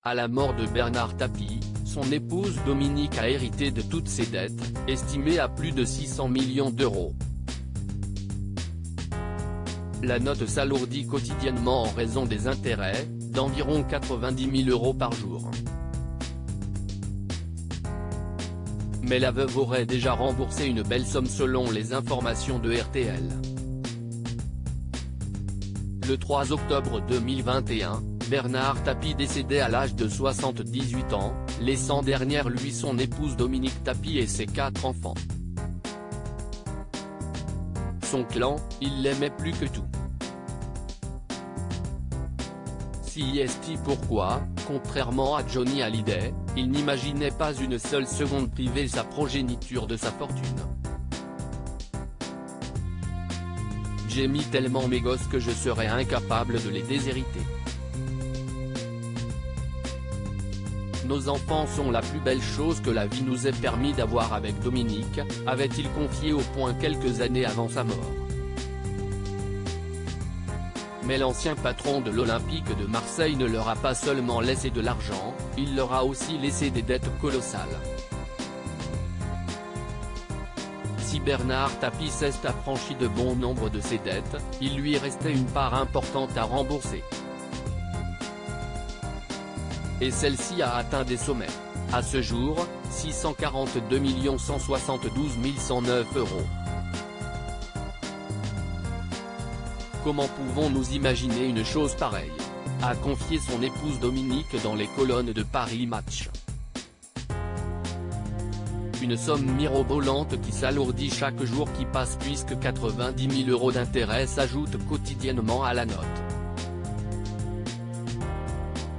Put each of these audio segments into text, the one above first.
À la mort de Bernard Tapie, son épouse Dominique a hérité de toutes ses dettes, estimées à plus de 600 millions d'euros. La note s'alourdit quotidiennement en raison des intérêts, d'environ 90 000 euros par jour. Mais la veuve aurait déjà remboursé une belle somme selon les informations de RTL. Le 3 octobre 2021, Bernard Tapie décédait à l'âge de 78 ans, laissant derrière lui son épouse Dominique Tapie et ses 4 enfants. Son clan, il l'aimait plus que tout. CIST pourquoi, contrairement à Johnny Hallyday, il n'imaginait pas une seule seconde priver sa progéniture de sa fortune. J'ai mis tellement mes gosses que je serais incapable de les déshériter. Nos enfants sont la plus belle chose que la vie nous ait permis d'avoir avec Dominique, avait-il confié au Point quelques années avant sa mort. Mais l'ancien patron de l'Olympique de Marseille ne leur a pas seulement laissé de l'argent, il leur a aussi laissé des dettes colossales. Si Bernard Tapie s'est affranchi de bon nombre de ses dettes, il lui restait une part importante à rembourser. Et celle-ci a atteint des sommets. À ce jour, 642 172 109 €. Comment pouvons-nous imaginer une chose pareille ? A confié son épouse Dominique dans les colonnes de Paris Match. Une somme mirobolante qui s'alourdit chaque jour qui passe puisque 90 000 € d'intérêts s'ajoutent quotidiennement à la note.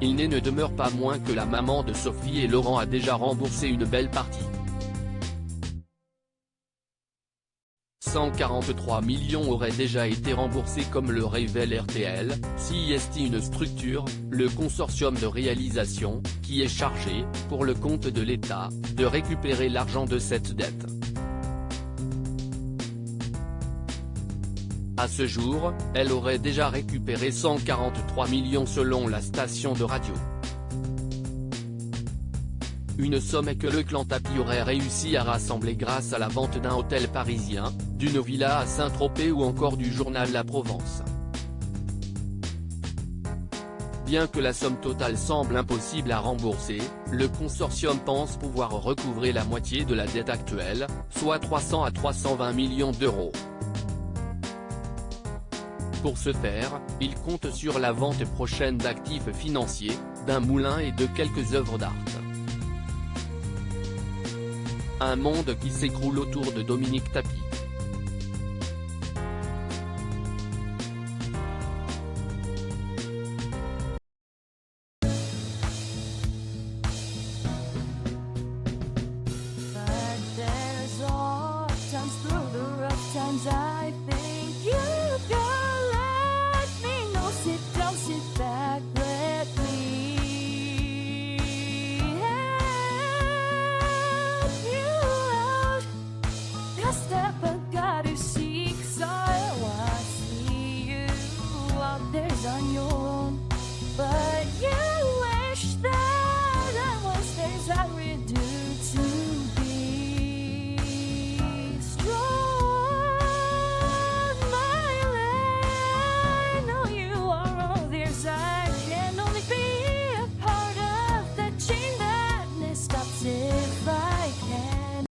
Il ne demeure pas moins que la maman de Sophie et Laurent a déjà remboursé une belle partie. 143 millions auraient déjà été remboursés comme le révèle RTL, CIST une structure, le consortium de réalisation, qui est chargé, pour le compte de l'État, de récupérer l'argent de cette dette. À ce jour, elle aurait déjà récupéré 143 millions selon la station de radio. Une somme que le clan Tapie aurait réussi à rassembler grâce à la vente d'un hôtel parisien, d'une villa à Saint-Tropez ou encore du journal La Provence. Bien que la somme totale semble impossible à rembourser, le consortium pense pouvoir recouvrer la moitié de la dette actuelle, soit 300 à 320 millions d'euros. Pour ce faire, il compte sur la vente prochaine d'actifs financiers, d'un moulin et de quelques œuvres d'art. Un monde qui s'écroule autour de Dominique Tapie. But there's all times through the rough times I think